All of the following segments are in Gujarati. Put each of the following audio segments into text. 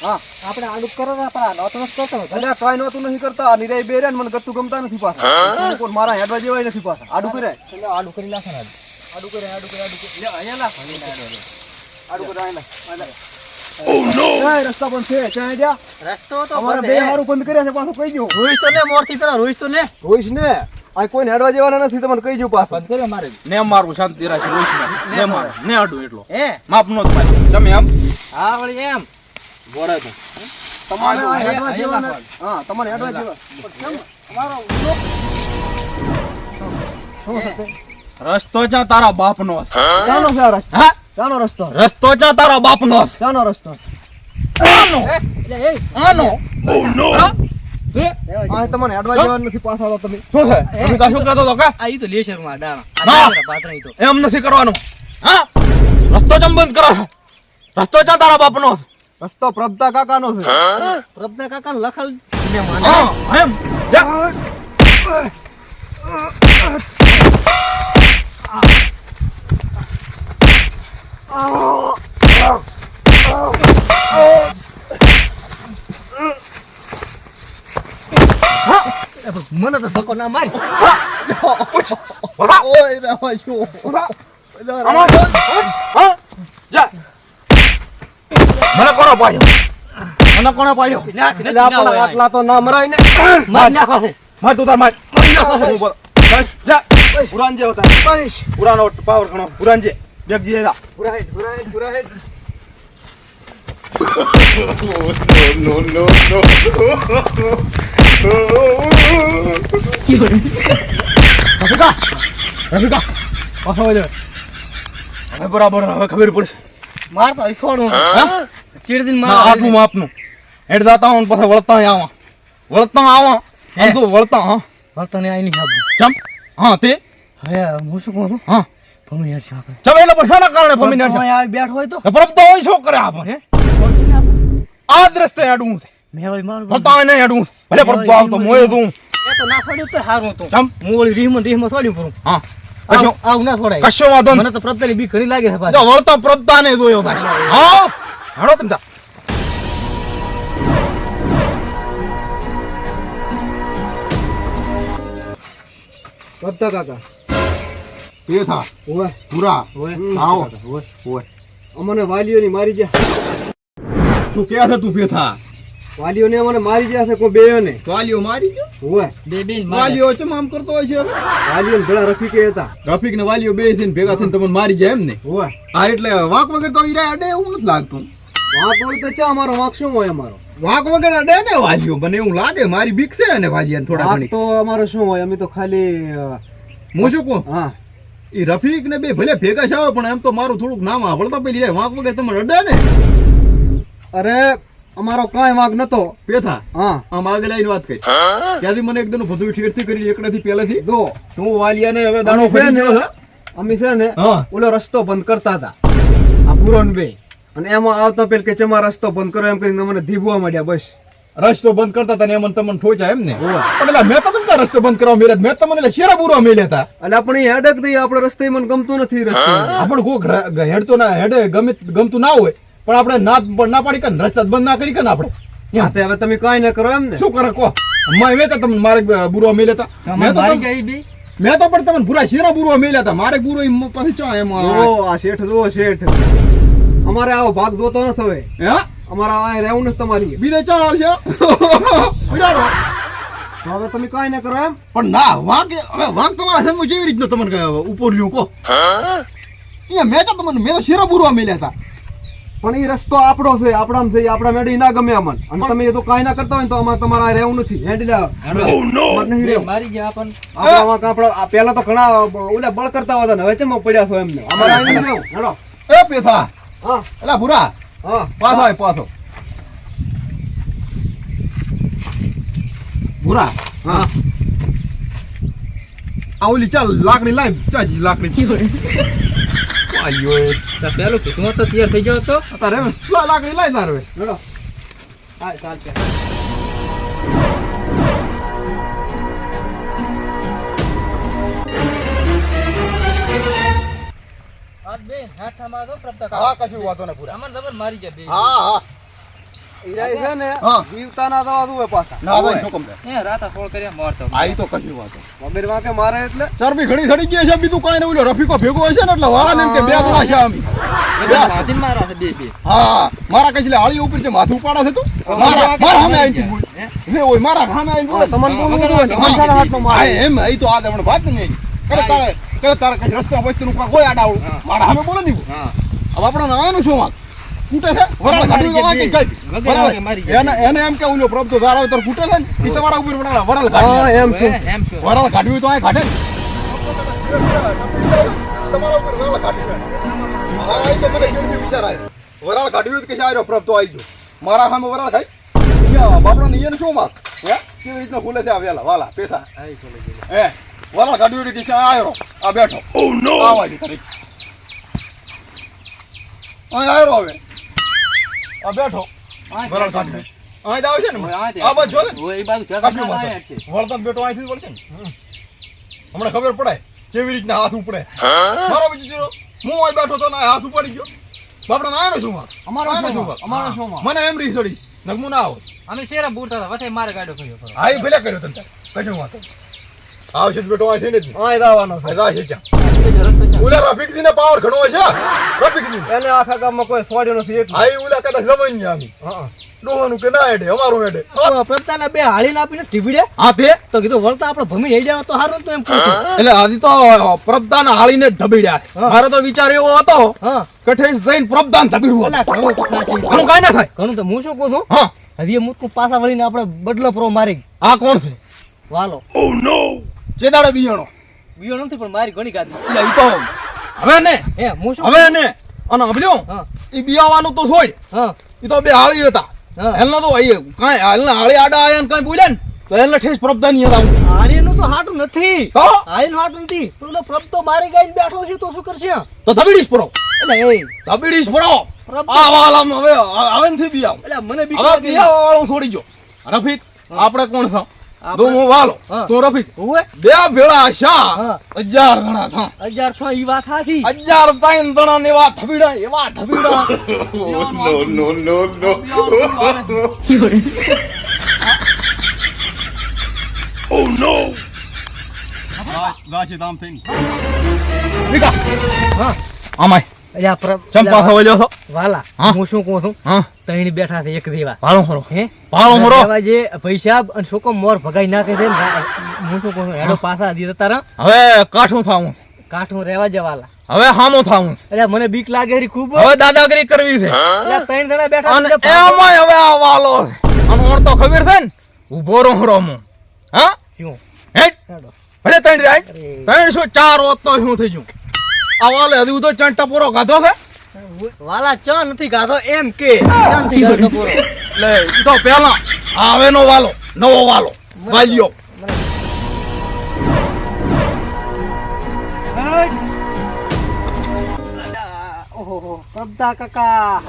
હા આપણે આડું કરો ને આપણા નોતો કરતો અલ્યા કાઈ નહોતું નહીં કરતા નિરાય બેરે મને ગત્તુ ગમતા નથી પાછા કોણ મારા હેડવા જેવાય નથી પાછા આડું કરે એટલે આડું કરી નાખે ને આડું કરે લે અહીંયા લા આડું કરે આયલા ઓ નો રસ્તા બંધ છે ક્યાં ગયા રસ્તો તો અમારા બે હારું બંધ કર્યા છે પાછો કહી ગયો રોઈશ તો ને મોરથી પેલા રોઈશ તો ને રોઈશ ને આ કોઈ હેડવા જેવાના નથી તમને કહી ગયો પાછો બંધ કર્યો મારે ને મારું શાંતિ રાખી રોઈશ ને માર ને અડું એટલો હે માપ નો પાડી તમે આમ હા વળી એમ બોરે તો તમારે આ હેડવા આ જેવાના લાખવાડ. હા તમારે હેડવા જેવા અમારો શું છે તે? રસ્તો ચા તારા બાપનો છે. ક્યાંનો છે આ રસ્તો હા ક્યાંનો રસ્તો રસ્તો ચા તારા બાપનો છે. ક્યાંનો રસ્તો આનો એટલે એ આનો હા? આ તમને હેડવા જેવા નથી પાછા તો તમે શું છે તમે કા શું કહેતો હતો કે આ ઈ તો લેશર માં ડાણા હા. આ પાત્ર ઈ તો એમ નથી કરવાનું હા રસ્તો ચમ બંધ કરો છો? રસ્તો ચા તારા બાપનો છે. રસ્તો પ્રભતા કાકાનો છે પ્રભના કાકા લખલ ને માને હા એમ જા. મને તો ધક્કો ના મારી ઓય રાવા જો આમાં બોલ. હા જા મને કોનો પાડ્યો મને કોનો પાડ્યો એટલે આપણા આટલા તો ના મરાય ને મારી નાખો છે માર તું તાર માર હું બોલ. બસ જા પુરાન જે હોતા બસ પુરાનો પાવર ઘણો પુરાન જે બેગજી એલા પુરાહેડ રફિકા રફિકા પાછો વળે હવે બરાબર હવે ખબર પડશે માર તો ઈસોડું હા ચીડદીન ના માર આપું માપનું હેડ જાતા હું પાછા વળતા આવા આમ તો વળતા હા વર્તને આઈ ની હાબ ચમ હા તે હે હું શું કહું હા ભમી હેડ સાપે ચમ એટલે પૈસાના કારણે ફમીને હેડ આ બેઠ હોય તો પરબ તો હોય શું કરે આપણે આ જ રસ્તે હેડવું છે મે વળી માર વળતા નહીં હેડવું છે ભલે પરબ તો આવતો મોય તું એ તો ના છોડ્યું તો હારું તો ચમ હું વળી રીહમાં છોડ્યું પૂરું હા કશો આવ ના છોડાય કશો વાંધો નહીં મને તો પ્રભતાની બી ઘણી લાગે છે જો પાછી વળતા પ્રબતા ને જોયો થાય હા હેડો તમે તા પ્રભતા કાકા એ થા ઓય પૂરા આવો ઓય અમને વાલીઓની મારી ગયા તું કે છે તું પેથા વાલીઓને અમને મારી ગયા છે કોઈ બેયોને વાલીઓ મારી ગયો ઓય બે બેન વાલીઓ ચમ આમ કરતો હોય છે વાલીઓને ભેળા રફીકે હતા રફીક ને વાલીઓ બે થઈને ભેગા થઈને તમને મારી જાય એમ ને ઓય હા એટલે વાંક વગર તો ઈરા અડે એવું નથી લાગતું વાંક હોય તો ચા અમારો વાંક શું હોય અમારો વાંક વગર અડે ને વાલીઓ મને એવું લાગે મારી બીક છે ને વાલીયાને થોડા વાંક ઘણી તો અમારો શું હોય અમે તો ખાલી હું શું કહું હા ઈ રફીક ને બે ભલે ભેગા છે પણ એમ તો મારું થોડુંક નામ આવડતા પેલી જાય વાંક વગર તમને અડે ને અરે અમારો કાંઈ વાંક નતો પેથા હા આમ આગળ આવીને વાત કરી ત્યાંથી મને એકદમ બધું ઠેરથી કરી એકડાથી પહેલાથી જો હું વાલિયાને હવે દાણો અમે છે ફરી ને ગયો છે અમે છે ને હા ઓલો રસ્તો બંધ કરતા હતા આ પુરોન બે અને એમાં આવતા પેલ કે ચમા રસ્તો બંધ કરો એમ કરીને મને ધીબવા માંડ્યા બસ રસ્તો બંધ કરતા હતા ને એમ તમને ઠોચા એમ ને ઓય. પણ એટલે મેં તમને ત્યાં રસ્તો બંધ કરવા મેલ્યા મેં તમને એટલે શેરા બુરવા મેલ્યા હતા એટલે આપણે ઈ હેડક દઈએ આપણે રસ્તે મને ગમતું નથી રસ્તો આપણ કોક હેડતો ના હેડે ગમતું ના હોય પણ આપણે ના પાડી કે રસ્તા બંધ ના કરી કે ને આપણે હા તે હવે તમે કાંઈ ના કરો એમ ને શું કરે કો મેં વેચા તમને મારે બુરવા મેલ્યા હતા મેં તો મારી તમને- જાય બે મેં તો પણ તમને ભૂરા શેરા બુરવા મેલ્યા હતા મારે બુરો પછી ચા એમ જો આ શેઠ જો શેઠ અમારે આવો ભાગ જોતો ન હવે હે અમારે આ રહેવું નથી તમારી બીજે ચા આવશે ઉડાડો તો હવે તમે કાંઈ ના કરો એમ પણ ના વાંક હવે વાંક તમારા સન્મુખ જેવી રીતનો તમને કહે ઉપર લ્યું કો અહીંયા મેં તો તમને મેં તો શેરા બુરવા મેલ્યા હતા પણ એ રસ્તો આપણો છે આપણામાં છે આપણા મેળી ના ગમે અમને અને તમે એ તો કાંઈ ના કરતા હોય ને તો અમારે તમારે આ રહેવું નથી હેન્ડલા અમારે નહીં રહેવું. મારી જાય આપણ આપણા પેલા તો ઘણા ઓલા બળ કરતા હતા ને હવે ચેમ પડ્યા છો એમને અમારે આ નહીં રહેવું હેડો એ પેથા હા એલા ભૂરા હા પાછો આય પાછો ભૂરા હા આ ઓલી ચાલ લાકડી લાય ચાજી લાકડી આયો પેલું કીધું તો તૈયાર થઈ ગયો તો તારે લાકડી લાય તારે હેડો હા ચાલશે આજ બે હાથા માં તો પ્રભતા હા કશું વાતો ને ભૂરા અમર જબર મારી જાય બે હા હા ઈરાય છે ને હા. જીવતા ના થવા દઉં પાછા ના ભાઈ શું કમ એ રાતા ફોડ કર્યા મારતો આ ઈ તો કશી વાત મગર વાંકે મારે એટલે ચરબી ઘણી સડી ગઈ છે બીજું કાંઈ નહીં ઓલો રફીકો ભેગો હશે ને એટલે વાળ એમ કે બે જણા છે અમે માધીન મારા છે બે હા મારા કઈ હાળી ઉપર છે માથું પાડા છે તું મારા સામે આવીને બોલ હે ઓય મારા સામે આવીને બોલ તમને બોલવું હતું ને મનસાના હાથનો મારે હા એમ ઈ તો આ તમને વાત નહીં કરે તારે કઈ રસ્તા વચ્ચેનું કોઈ આડાવડું મારા સામે બોલે નહીં હા હવે આપણને આનું શું વાત ફૂટે છે વરાળ કાઢી દો વાંકી કઈ વગર વાંકે મારી જાય. એને એમ કે ઓલો પ્રભુ ધારાવ તર ફૂટે છે ને ઈ તમારા ઉપર વરાળ હા કાઢી એમ શું એમ શું વરાળ કાઢવી તો આ કાઢે ને. તમારા ઉપર વરાળ કાઢી હા ઈ તો મને કેવી વિચાર આવ્યો વરાળ કાઢવી તો કે આયો પ્રભુ તો આવી ગયો મારા સામે વરાળ ખાઈ યા બાપડા ને એને શું માગ હે કેવી રીતના ખુલે છે આ વેલા વાલા પેસા હે વરાળ કાઢવી તો કે આયો આ બેઠો ઓ નો આવા દી કરી આયો હવે આ બેઠો વરાળ કાઢી આ દાવ છે ને આ બસ જો ને ઓય એ બાજુ કશું જગા વાત આયા છે વળતમ બેટો અહીંથી વળશે ને હમણાં ખબર પડે કેવી રીતના હાથ ઉપડે મારો બીજો હું અહીં બેઠો તો ને હાથ ઉપાડી ગયો બાપડા ના આનો શું માં અમારો આનો શું શું માં? અમારો શું માં? મને એમ રીસ ચડી નગમું ના આવો અમે શેરા બૂરતા હતા વથે મારે ગાડો કર્યો ખરો હા એ ભલે કર્યો તને કશું વાત આવશે તો બેટો અહીંથી ને જ આ દાવાનો છે જા છે જા રસ્તો ચાલ ઓલા રફીક દીને પાવર ઘણો છે રફીક દી એને આખા ગામમાં કોઈ સોડ્યો નથી એટલે હા એ ઓલા કદાચ જવાય નહીં આમી હા ડોહાનું કે ના હેડે અમારું હેડે પ્રભતાના બે હાળીને આપીને ટીવીડે હા તે તો કીધું વળતા આપણે ભમી લઈ જાવ તો સારું તો એમ કહું છું. એટલે આજી તો પ્રબદાન હાળીને જ ધબીડ્યા હા. મારો તો વિચાર એવો હતો હા કે ઠેસ જઈને પ્રબદાન ધબીડવું અલા ઘણું તો ના છે. ઘણું કાંઈ ના થાય ઘણું તો હું શું કહું છું હા હજી એ મુતકું પાછા વળીને આપણે બદલો પ્રો મારી આ કોણ છે વાલો ચેદાડે બિયાણો બીજો નથી પણ મારી ઘણી ગાદી એટલે ઈ તો હવે ને હે હું શું હવે ને અને હબલ્યો હા ઈ બિયાવાનું તો છોડ હા ઈ તો બે હાળી હતા હા એલના તો કાંઈ હાલના હાળી આડા આયા ને કાંઈ બોલ્યા ને તો એને ઠેસ પ્રબદાની હતા હું હાળીનું તો હાટું નથી તો હાળીનું હાટું નથી પેલો પ્રભ તો મારી ગાઈને બેઠો છે તો શું કરશે તો ધબીડીશ પરો એટલે એ ધબીડીશ પરો પ્રભ આ વાલામ હવે હવે નથી બિયાવ એટલે મને બીક હવે લાગે. બિયાવા વાળો છોડી જો રફીક આપણે કોણ છો આપણે- તો હું વાલો હા. તો રફીક ઓવે બે ભેળા શા હા 1000 ગણા થા 1000 થા ઈ વાત સાચી 1000 તાઈન દણા ને એવા ધબીડા ગાશી દામ થઈને વિકા હા આમાય એટલે આ પ્રભ ચંપા ખવલ્યો છો વાલા હા. હું શું કહું છું હા તઈણી બેઠા છે એક દેવા ભાળો ખરો હે ભાળો મરો એવા જે પૈસા અને શું મોર ભગાઈ નાખે છે ને હું શું કહું છું હેડો પાછા દી તારા હવે કાઠું થાવું કાઠું રહેવા જવાલા હવે હામો થાવું એટલે મને બીક લાગે રી ખૂબ હવે દાદાગીરી કરવી છે એટલે ત્રણ જણા બેઠા અને છે, ભાગો. એમાંય હવે આ વાલો છે અને ઓણ તો ખબર છે ને ઉભો રહો હું હા શું? હેટ હેડો. ભલે ત્રણ રાઈટ અરે. ત્રણ શું ચાર હોત તો શું થઈ ગયું આ વાલે હજુ તો ચંટા પૂરો ગાધો છે વાલા ચા નથી ગાધો એમ કે ચા નથી ગાધો પૂરો. એટલે ઈ તો પેલા આવેનો વાલો નવો વાલો વાલ્યો ઓહો પ્રભતા કાકા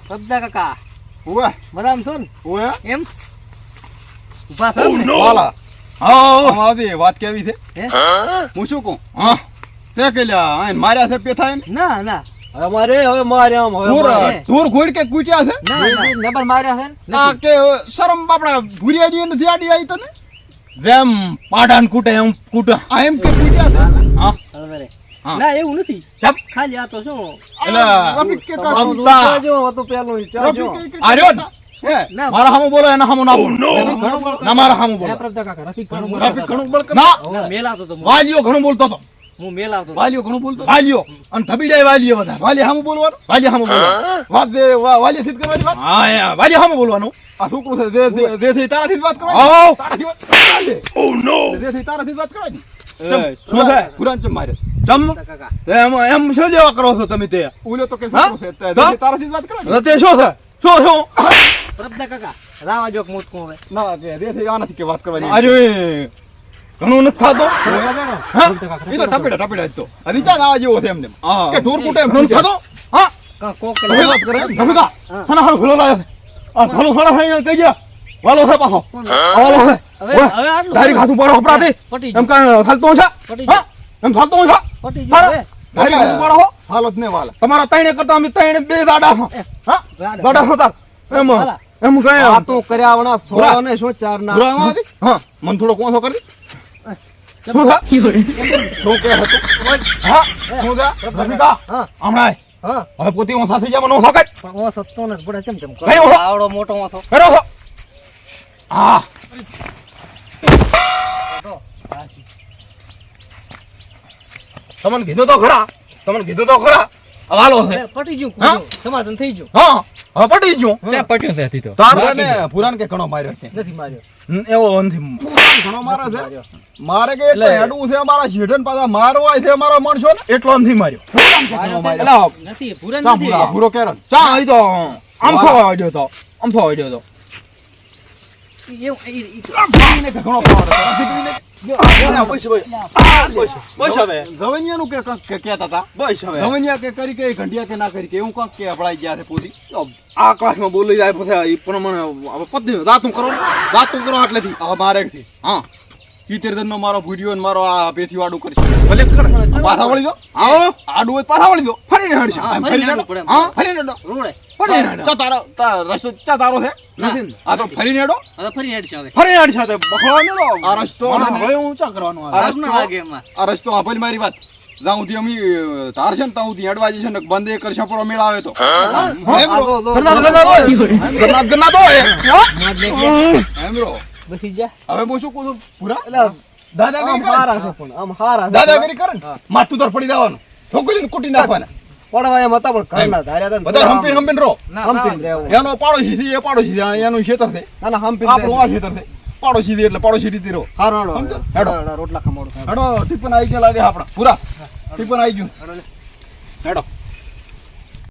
પ્રભતા કાકા ઓએ મરામ છો ને ઓએ એમ ઉભા છો ને? વાલા હા આમાંથી વાત કેવી છે હે? હું શું કહું હા તે કે લ્યા આને માર્યા છે પેથા એમ ના ના અમારે હવે મારે આમ હવે ધૂર મારે. ધૂર ખોડ કે કૂટ્યા છે ના ના નંબર માર્યા છે ને આ કે શરમ બાપડા ભૂરિયાજી નથી આડી આવી તને જેમ પાડાન કૂટે એમ કૂટા આ એમ કે કૂટ્યા છે હા હવે હા. ના એવું નથી ચપ ખાલી આ તો શું એટલે રફીક કે તમારું રમતા. દૂધ ચાજો હતું પેલું ઈ ચાજો. આર્યો ને હે ના મારા સામું બોલો એના સામું ના બોલો ઘણું બોલ ના મારા સામું બોલો પ્રભતા કાકા રફીક ઘણું બોલ રફીક ઘણું બોલ ના ના મેલાતો તો હું. વાલીઓ ઘણું બોલતો હતો હું મેલાવતો તો. વાલીઓ ઘણું બોલતો વાલીઓ અને ધબીડાય વાલીઓ બધા વાલી સામું બોલવાનું વાલી સામું બોલવાનું વાત દે વાલી થી કરવાની વાત હા યાર વાલી સામું બોલવાનું આ છોકરું છે દે થી તારાથી જ વાત કરવાની તારાથી વાત કરવાની ઓ નો દે થી તારાથી જ વાત કરવાની શું છે કુરાન ચમ મારે ચમ પ્રભતા કાકા એમ શું લેવા કરો છો તમે તે ઓલો તો કે છોકરો છે દે થી તારાથી જ વાત કરવાની તે શું છે શું પ્રભતા કાકા રાવા જોક મુતકું હવે ના કે દે થી આનાથી કે વાત કરવાની અરે ઘણું નથી થાતો હા એ તો ટપેડા તો હજી ચાલ આવા જેવો છે એમને હા. કે ઢોર કુટે એમ ઘણું થાતો હા કા કોક હવે વાત કરે એમ. ભગા ખાના હાલ ખોલો લાયા છે આ ખાલું ખાના ખાઈ કઈ ગયા વાલો છે પાછો આ વાલો છે હવે હવે આટલું ડાયરેક્ટ હાથું પાડો અપરાધી પટી એમ કાંઈ થાલતો છે પટી હા એમ થાલતો છે પટી તારા ગયું હવે ડાયરેક્ટ હાથું પાડો હો હાલત ને વાલા તમારા ત્રણે કરતા અમે ત્રણે બે દાડા છો. હા દાડા હતા એમ વાલા. એમ કઈ આ તો કર્યા વણા 100 ને શું 4 ના પૂરા આમાં હતી? હા મને થોડો કોસો કરી શું થા? શું કે હતું હા શું થા? રફિકા હા હમણાં આય. હા હવે પોતે હું સાથે જવાનો છો કઈ પણ ઓછો તો ને બડા ચમ ચમ કઈ ઓછો? આવડો મોટો ઓછો કરો છો હા તમને કીધું તો ખરા હવે હાલો છે પટી ગયું હા? સમાધાન થઈ ગયું હા હવે પટી ગયું ક્યાં પટ્યો છે હતી તો પુરાને પુરાને કે ઘણો માર્યો છે નથી માર્યો એવો નથી ઘણો મારે છે મારે કે એટલે હેડવું છે અમારા શેઠન પાછા મારવા છે અમારા માણસો ને એટલો નથી માર્યો માર્યો છે? એટલે નથી પૂરા ચા નથી પૂરા. પૂરો કેરન ચા આવી તો આમ થવા આવ્યો તો આમ થવા આવ્યો તો ને કે ઘણો પાવર બસ હવે ગવનિયાનું કે કહેતા હતા બસ હવે ગવનિયા કે કરી કે ઘંટિયા કે ના કરી કે એવું કાંક કે અપડાઈ ગયા છે પોતી આ ક્લાસમાં બોલી જાય પછી એ પ્રમાણે હવે પત્ની દાતું કરો એટલેથી હવે મારે છે હા 70 જણનો મારો વિડીયો ને મારો આ પેથી વાડું કરશે ભલે કર પાછા વળી દો આવો આડું હોય તો પાછા વળી દો ફરીને હડશે હા, ફરીને હેડવું પડે એમ. હા ફરીને હેડો રોડે ફરીને હડો ચા તારો રસ્તો ચા તારો છે નથી ને. આ તો ફરીને હેડો હવે ફરી હેડશે હવે ફરીને હડશે તો બખડવા મેલો આ રસ્તો હવે હું ચા કરવાનું આ સારું રસ્તો ના લાગે એમાં આ રસ્તો આપેલ મારી વાત જ્યાં સુધી અમે ધાર છે ને ત્યાં સુધી હેડવા જશે ને બંધ એ કરશે પર મેળ આવે તો ગન્ના તો એમ રો બસી જા હવે હું શું કહું છું પૂરા આમ દાદાગીરી કરે હારા છે પણ આમ હારા છે. દાદાગીરી કરે ને માથું તર પડી જવાનું ઠોકરીને કૂટી નાખવાના પડવા એમ હતા પણ ઘરના ધાર્યા હતા ને બધા હંપીને હંપીને રહો હંપીને રહેવું. એનો પાડોશી છે એ પાડોશી છે એનું ખેતર છે ના, ના, હંપીને આપણું આ રહેવું. ખેતર છે પાડોશી છે એટલે પાડોશી રીતે રહો હારું, હારું, સમજો? હારું. રોટલા ખમાડું. હેડો ટિફિન આવી ગયા લાગે આપણા પૂરા ટિફિન આવી ગયું હેડો